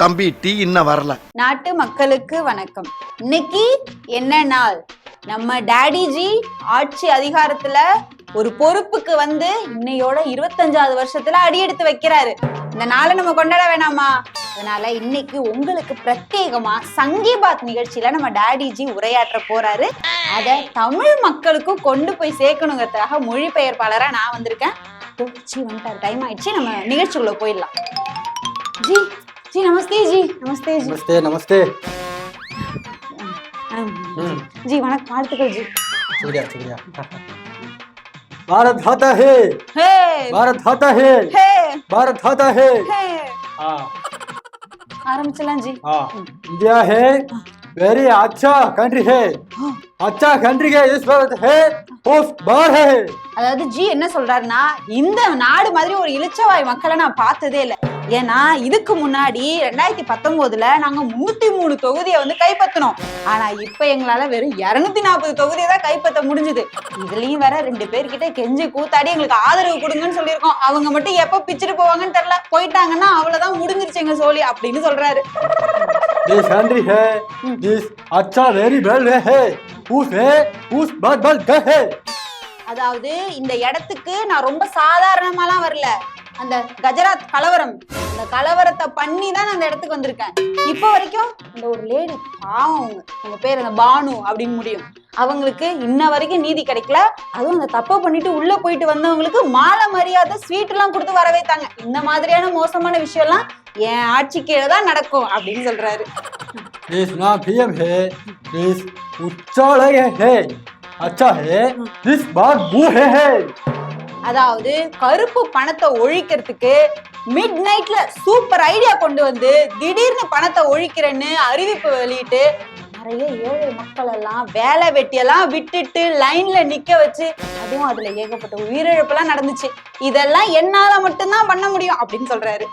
தம்பி டீ இன்னும் வரல. நாட்டு மக்களுக்கு வணக்கம். இன்னைக்கு என்ன நாள்? நம்ம டாடிஜி ஆட்சி அதிகாரத்துல ஒரு பொறுப்புக்கு வந்து இன்னையோட 25வது வருஷத்துல அடி எடுத்து வைக்கிறாரு. இந்த நாளை நம்ம கொண்டாட வேணாமா? அதனால இன்னைக்கு உங்களுக்கு பிரத்யேகமா சங்கீபாத் நிகழ்ச்சியில நம்ம டாடிஜி உரையாற்ற போறாரு. அத தமிழ் மக்களுக்கும் கொண்டு போய் சேர்க்கணுங்கிறதுக்காக மொழிபெயர்ப்பாளரா நான் வந்திருக்கேன். வந்துட்டாரு, டைம் ஆயிடுச்சு, நம்ம நிகழ்ச்சிக்குள்ள போயிடலாம். जी जी नमस्ते जी नमस्ते जी नमस्ते नमस्ते जी वणक्कम வாழ்த்துக்கள் जी शुक्रिया शुक्रिया भारत आता है हे भारत आता है हे भारत आता है हे हाँ ஆரம்பிச்சலாம் जी हाँ इंडिया है वेरी अच्छा कंट्री है अच्छा कंट्री है इस भारत है उस बार है அதாவது ஜி என்ன சொல்றாருன்னா, இந்த நாடு மாதிரி ஒரு இளிச்சவாய் மக்களை நான் பார்த்ததே இல்லை. ஏன்னா இதுக்கு முன்னாடி 2019ல நாங்க 303 தொகுதியை வந்து கைப்பற்றணும். ஆனா இப்ப எங்களால வெறும் 240 தொகுதியை தான் கைப்பற்ற முடிஞ்சது. இதுலயும் வேற 2 பேர்கிட்ட கெஞ்சி கூத்தாடி எங்களுக்கு ஆதரவு கொடுங்கன்னு சொல்லியிருக்கோம். அவங்க மட்டும் எப்ப பிச்சுட்டு போவாங்கன்னு தெரியல. போயிட்டாங்கன்னா அவ்வளவுதான், முடிஞ்சிருச்சு எங்க சோழி அப்படின்னு சொல்றாரு. this country है this अच्छा very well है उस बात है. அதாவது இந்த இடத்துக்கு நான் ரொம்ப சாதாரணமாலாம் வரல. அந்த கஜராத் கலவரம், அந்த கலவரத்தை பண்ணி தான் அந்த இடத்துக்கு வந்திருக்கேன். இப்போ வரைக்கும் இந்த ஒரு லேடி பாவம், அவங்க பேர் அந்த பானு அப்படின்னு முடியும், அவங்களுக்கு இன்ன வரைக்கும் நீதி கிடைக்கல. அதுவும் அந்த தப்பை பண்ணிட்டு உள்ள போயிட்டு வந்தவங்களுக்கு மாலை மரியாதை ஸ்வீட் எல்லாம் கொடுத்து வர வைத்தாங்க. இந்த மாதிரியான மோசமான விஷயம் எல்லாம் என் ஆட்சி கீழே தான் நடக்கும் அப்படின்னு சொல்றாரு. अच्छा है इस बार वो है அதாவது கருப்பு பணத்தை ஒழிக்கிறதுக்கு மிட் நைட்ல சூப்பர் ஐடியா கொண்டு வந்து திடீர்னு பணத்தை ஒழிக்கிறேன்னு அறிவிப்பு வெளியிட்டு நிறைய ஏழை மக்கள் எல்லாம் வேலை வெட்டியெல்லாம் விட்டுட்டு லைன்ல நிக்க வச்சு, அதுவும் அதுல ஏகப்பட்ட உயிரிழப்பெல்லாம் நடந்துச்சு. இதெல்லாம் என்னால மட்டும்தான் பண்ண முடியும் அப்படின்னு சொல்றாரு.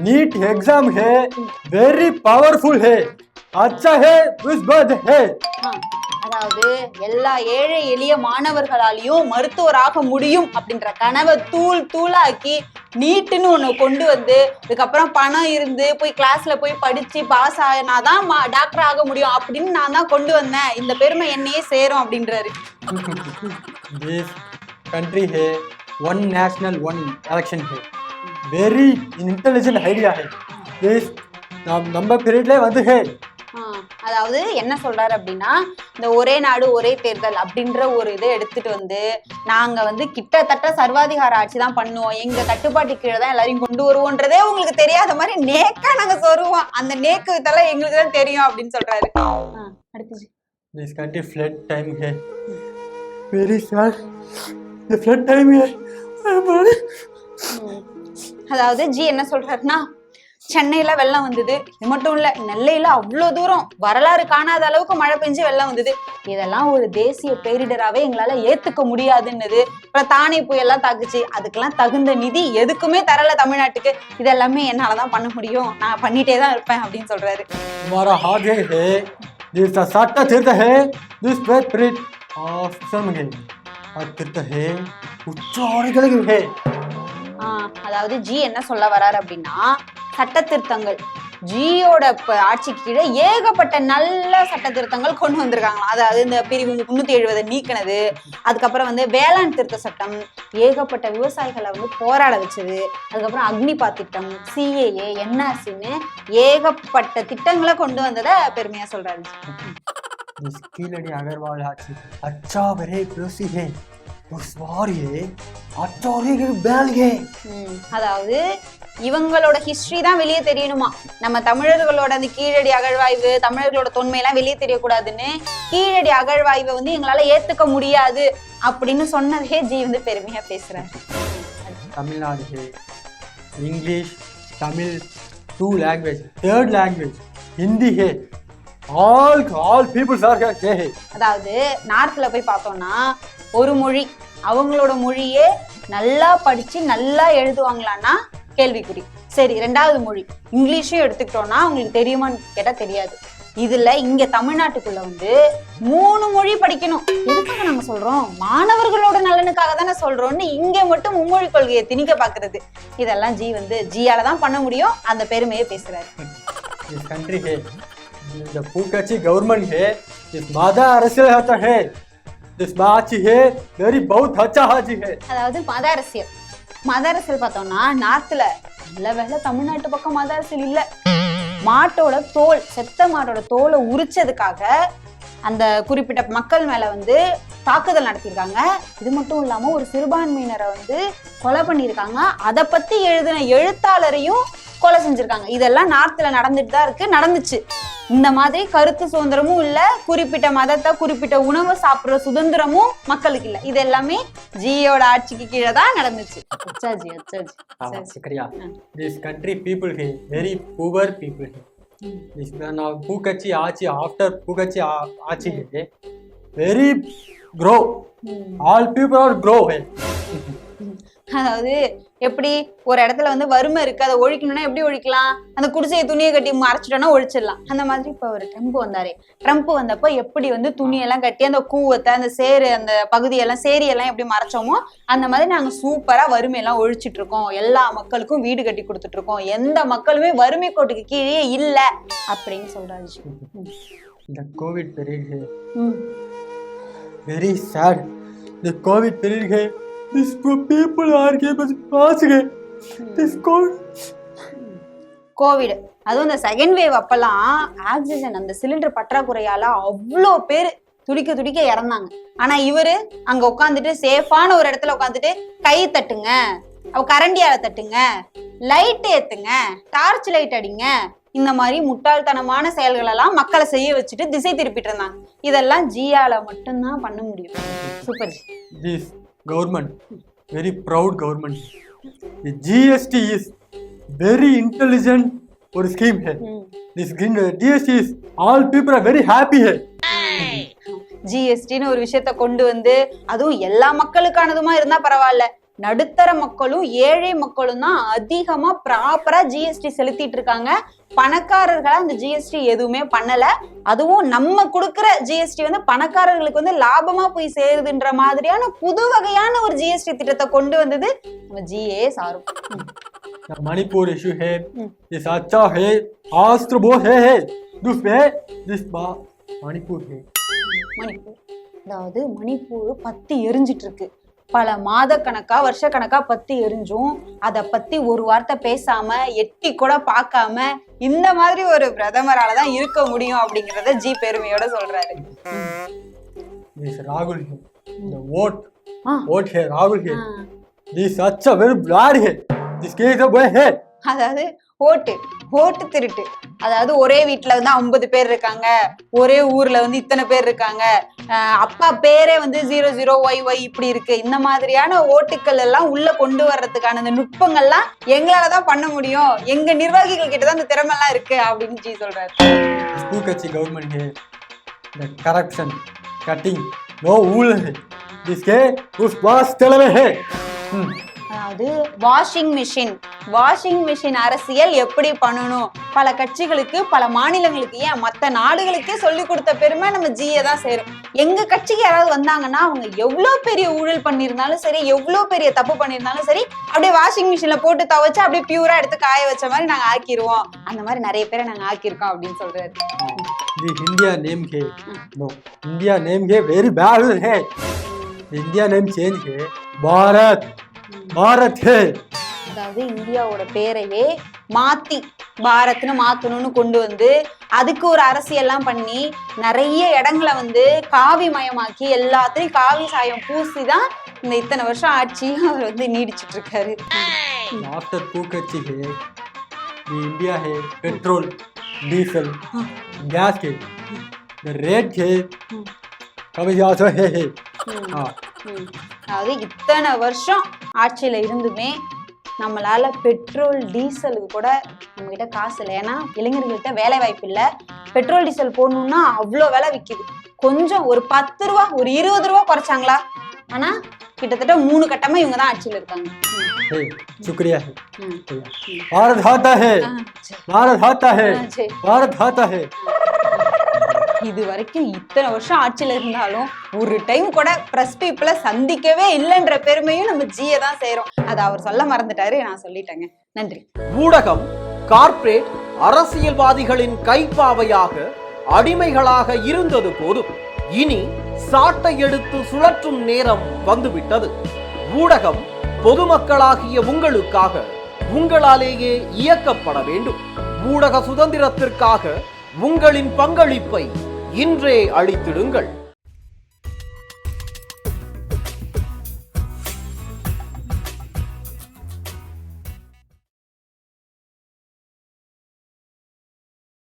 नीट एग्जाम है वेरी पावरफुल है अच्छा है उस बात है. அதாவது எல்லா ஏழை எளிய மாணவர்களாலையும் மருத்துவராக முடியும் அப்படின்ற கனவை தூளாக்கி நீட்டுன்னு ஒண்ணு கொண்டு வந்து, அதுக்கப்புறம் பணம் இருந்து போய் கிளாஸ்ல போய் படிச்சு பாஸ் ஆனாதான் டாக்டர் ஆக முடியும் அப்படின்னு நான் தான் கொண்டு வந்தேன். இந்த பெருமை என்னையே சேரும் அப்படின்றாரு. This country है one national one election है very intelligent idea है this நம்ம பீரியட்ல வந்து है. அதாவது என்ன சொல்றாரு அப்படின்னா, இந்த ஒரே நாடு ஒரே தேர்தல் அப்படின்ற ஒரு இதை எடுத்துட்டு வந்து நாங்க வந்து கிட்டத்தட்ட சர்வாதிகார ஆட்சி தான் பண்ணுவோம், எங்க கட்டுப்பாட்டு கீழே தான் எல்லாரையும் கொண்டு வருவோன்றதே உங்களுக்கு தெரியாத மாதிரி நேக்கா நாங்க சொருவோம். அந்த நேக்கு இதெல்லாம் எங்களுக்கு தான் தெரியும் அப்படின்னு சொல்றாரு. அடுத்து this country flood time है very sad the flood time है. அதாவது ஜி என்ன சொல்றாருன்னா, சென்னையில வெள்ளம் வந்தது, இது மட்டும் இல்ல நெல்லையில அவ்வளவு தூரம் வரலாறு காணாத அளவுக்கு மழை பெஞ்சு வெள்ளம் வந்தது. இதெல்லாம் ஒரு தேசிய பேரிடராவே எங்களால ஏத்துக்க முடியாதுன்னுது. அப்புறம் தானே புயல்லாம் தாக்குச்சு, அதுக்கெல்லாம் தகுந்த நிதி எதுக்குமே தரல தமிழ்நாட்டுக்கு. இதெல்லாமே என்னாலதான் பண்ண முடியும், நான் பண்ணிட்டே தான் இருப்பேன் அப்படின்னு சொல்றாரு. அதாவது ஜி என்ன சொல்ல வர்றாரு அப்படின்னா, சட்ட திருத்தங்கள் ஜியோட ஆட்சி கீழே ஏகப்பட்ட நல்ல சட்ட திருத்தங்கள் கொண்டு வந்திருக்காங்களா. அதாவது இந்த பிரிவு 370 நீக்கினது, அதுக்கப்புறம் வந்து வேளாண் திருத்த சட்டம், ஏகப்பட்ட விவசாயிகளை வந்து போராட வச்சது, அதுக்கப்புறம் அக்னிபாத் திட்டம், CAA, NRCன்னு ஏகப்பட்ட திட்டங்களை கொண்டு வந்ததை பெருமையா சொல்றாரு. கீழடி அகர்வால் ஆட்சி அச்சா வரே பேசி ஹே அதாவது இவங்களோட ஹிஸ்டரி தான் வெளியே தெரியணுமா. நம்ம தமிழர்களோட அந்த கீழடி அகழ்வாய்வு, தமிழர்களோட தொன்மையெல்லாம் வெளியே தெரியக்கூடாதுன்னு கீழடி அகழ்வாய்வை வந்து எங்களால ஏத்துக்க முடியாது அப்படின்னு சொன்னதே ஜி வந்து பெருமையா பேசுறாரு. Tamil Nadu English Tamil 2 language 3rd language Hindi hey all peoples are here. அதாவது நார்த்ல போய் பார்த்தோம்னா ஒரு மொழி, அவங்களோட மொழியே நல்லா படிச்சு நல்லா எழுதுவாங்களான்னா கேள்விக்குறி. சரி, 2வது மொழி இங்கிலீஷும் எடுத்துக்கிட்டோம்னா அவங்களுக்கு தெரியுமான்னு கேட்டா தெரியாது. இதுல இங்க தமிழ்நாட்டுக்குள்ள வந்து 3 மொழி படிக்கணும். எதுக்காக நாங்க சொல்றோம்? மாணவர்களோட நலனுக்காக தானே சொல்றோம்னு இங்க மட்டும் மும்மொழி கொள்கையை திணிக்க பாக்குறது. இதெல்லாம் வந்து ஜியால தான் பண்ண முடியும். அந்த பெருமையை பேசுறாரு. This country है, the पूकची गवर्नमेंट है, this मादा அரசியல் होता है, this बाची है, very बहुत अच्छा हाजी है. அதாவது மத அரசியல் பார்த்தோம்னா நார்த்ல நல்ல வேலை தமிழ்நாட்டு பக்கம் மத அரசியல் இல்ல. மாட்டோட தோல், செத்த மாட்டோட தோலை உரிச்சதுக்காக அந்த குறிப்பிட்ட மக்கள் மேல வந்து தாக்குதல் நடத்திருக்காங்க. இது மட்டும் இல்லாம ஒரு சிறுபான்மையினரை வந்து கொலை பண்ணிருக்காங்க. அதை பத்தி எழுதின எழுத்தாளரையும் கொலை செஞ்சிருக்காங்க. இதெல்லாம் நார்த்ல நடந்துட்டு தான் இருக்கு, நடந்துச்சு. இந்த மாதிரி கருத்து சுதந்திரமும் இல்ல, குறிப்பிட்ட மதத்தை குறிப்பிட்ட உணவு சாப்பிடுற சுதந்திரமும் மக்களுக்கு இல்ல. இது எல்லாமே ஜியோட ஆட்சிக்கு கீழே தான் நடந்துச்சு. அச்சாஜி. शुक्रिया. This country people है very poor people है. This now पूकची आची after पूकची आची है very grow. All people are grow है. அதாவது எப்படி ஒரு இடத்துல வந்து வறுமை இருக்கு, அதை ஒழிக்கணும்னா எப்படி ஒழிக்கலாம்? அந்த குடிசையை துணியை கட்டி மறைச்சிட்டோம்னா ஒழிச்சிடலாம். அந்த மாதிரி இப்ப ஒரு ட்ரம்ப் வந்தப்போ எப்படி வந்து துணியெல்லாம் கட்டி அந்த கூவத்தை, அந்த சேரு, அந்த பகுதியெல்லாம் சேரியெல்லாம் எப்படி மறைச்சோமோ அந்த மாதிரி நாங்க சூப்பரா வறுமையெல்லாம் ஒழிச்சிட்டு இருக்கோம். எல்லா மக்களுக்கும் வீடு கட்டி கொடுத்துட்டு இருக்கோம். எந்த மக்களுமே வறுமை கோட்டுக்கு கீழே இல்ல அப்படின்னு சொல்றாரு. The COVID period है very sad. The COVID period है. These people are pass गए. This கோவிட், அதுவும் இந்த செகண்ட் வேவ் அப்பெல்லாம் ஆக்சிஜன் அந்த சிலிண்டர் பற்றாக்குறையால அவ்வளோ பேர் துடிக்க இறந்தாங்க. ஆனா இவரு அங்க உட்காந்துட்டு சேஃபான ஒரு இடத்துல உட்காந்துட்டு கை தட்டுங்க, கரண்டியால தட்டுங்க, லைட் ஏத்துங்க, டார்ச் லைட் அடிங்க, இந்த மாதிரி முட்டாள்தனமான செயல்கள் எல்லாம் மக்களை செய்ய வச்சுட்டு திசை திருப்பிட்டு இருந்தாங்க. இதெல்லாம் ஜியால மட்டும்தான் பண்ண முடியும். Super. This government very proud government. The GST is very intelligent ஒரு scheme है. This GST is all people are very happy है. ஜிஎஸ்டின்னு ஒரு விஷயத்த கொண்டு வந்து அதுவும் எல்லா மக்களுக்கானதுமா இருந்தா பரவாயில்ல, நடுத்தர மக்களும் ஏழை மக்களும் தான் அதிகமா ப்ராப்பரா ஜிஎஸ்டி செலுத்திட்டு இருக்காங்க. பணக்காரர்களா அந்த ஜிஎஸ்டி எதுவுமே பண்ணல. அதுவும் நம்ம கொடுக்குற ஜிஎஸ்டி வந்து பணக்காரர்களுக்கு வந்து லாபமா போய் சேருதுன்ற மாதிரியான புது வகையான ஒரு ஜிஎஸ்டி திட்டத்தை கொண்டு வந்தது நம்ம ஜிஏ சாரும். मणिपुर इशू है, this अच्छा है, आज तो बहुत है, दूसरे this மணிப்பூர் है. மணிப்பூர், அதாவது மணிப்பூர் பத்தி எரிஞ்சிட்டு இருக்கு. பல மாத கணக்கா வருஷ கணக்கா பத்தி எரிஞ்சும் அதை பத்தி ஒரு வார்த்தை பேசாம எட்டி கூட பார்க்காம இந்த மாதிரி ஒரு பிரதமராலதான் இருக்க முடியும் அப்படிங்கறத ஜி பெருமையோட சொல்றாரு. ராகுல் है राहुल है. this अच्छा very bad है. this case of है. அதாவது ஓட்டு திருட்டு. அதாவது ஒரே வீட்டுல வந்து 50 பேர் இருக்காங்க, ஒரே ஊர்ல வந்து இத்தனை பேர் இருக்காங்க, அப்பா பேரே வந்து 00YY இப்படி இருக்கு. இந்த மாதிரியான ஓட்டுக்கள் எல்லாம் உள்ள கொண்டு வர்றதுக்கான இந்த நுட்பங்கள்லாம் எங்களாலதான் பண்ண முடியும், எங்க நிர்வாகிகள் கிட்டதான் இந்த திறமை எல்லாம் இருக்கு அப்படின்னு ஜி சொல்றாரு. பூக்கட்சி கவர்மெண்ட் है, the corruption cutting no wool है, जिसके उस पास चलवे है. அதாவது வாஷிங் மிஷின் அரசியல் எப்படி பண்ணணும் பல கட்சிகளுக்கு, பல மாநிலங்களுக்கு, ஏன் மற்ற நாடுகளுக்கே சொல்லி கொடுத்த பெருமை நம்ம ஜியை தான் சேரும். எங்க கட்சிக்கு யாராவது வந்தாங்கன்னா அவங்க எவ்வளவு பெரிய ஊழல் பண்ணிருந்தாலும் சரி, எவ்வளவு பெரிய தப்பு பண்ணிருந்தாலும் சரி, அப்படியே வாஷிங் மிஷின்ல போட்டு துவைச்சு அப்படியே பியூரா எடுத்து காய வச்ச மாதிரி நாங்க ஆக்கிடுவோம். அந்த மாதிரி நிறைய பேரை நாங்க ஆக்கியிருக்கோம் அப்படின்னு சொல்றாரு. इंडिया नेम है, नो इंडिया नेम है वेरी बैड है. इंडिया नेम चेंज है, भारत है. அதாவது இந்தியாவோட பேரையே மாத்தி பாரத்னு மாத்தணும்னு கொண்டு வந்து அதுக்கு ஒரு அரசியல்லாம் பண்ணி நிறைய இடங்களை வந்து காவி மயமாக்கி எல்லாத்தையும் காவி சாயம் பூசிதான் இந்த இத்தனை வருஷம் ஆட்சி அவர் வந்து நீடிச்சிட்டு இருக்காரு. आफ्टर पूकची है, इंडिया है पेट्रोल डीजल गैस के रेट है कभी ज्यादा है. அதாவது இத்தனை வருஷம் ஆட்சியில இருந்துமே நம்மளால பெட்ரோல் டீசலுக்கு கூட நம்ம கிட்ட காசு இல்லை. ஏன்னா இளைஞர்கள்ட்ட வேலை வாய்ப்பு இல்லை. பெட்ரோல் டீசல் போடணும்னா அவ்வளோ விலை விற்கிது. கொஞ்சம் ஒரு 10 ரூபா ஒரு 20 ரூபா குறைச்சாங்களா? ஆனா கிட்டத்தட்ட 3 கட்டமா இவங்க தான் ஆட்சியில இருக்காங்க. शुक्रिया है. भारत आता है, भारत आता है, भारत आता है. இது வரைக்கும் இத்தனை வருஷம் ஆட்சியில இருந்தாலும் ஒரு டைம் கூட பிரஸ் பீப்புளை சந்திக்கவே இல்லைன்ற பெருமையும் நம்ம ஜியை தான் செய்யறோம். அதை அவர் சொல்ல மறந்துட்டாரு, நான் சொல்லிட்டேங்க. நன்றி. ஊடகம் கார்ப்பரேட் அரசியல்வாதிகளின் கைப்பாவையாக அடிமைகளாக இருந்தது போதும், இனி சாட்டை எடுத்து சுழற்றும் நேரம் வந்துவிட்டது. ஊடகம் பொதுமக்களாகிய உங்களுக்காக உங்களாலேயே இயக்கப்பட வேண்டும். ஊடக சுதந்திரத்திற்காக உங்களின் பங்களிப்பை இன்றே அளித்திடுங்கள்.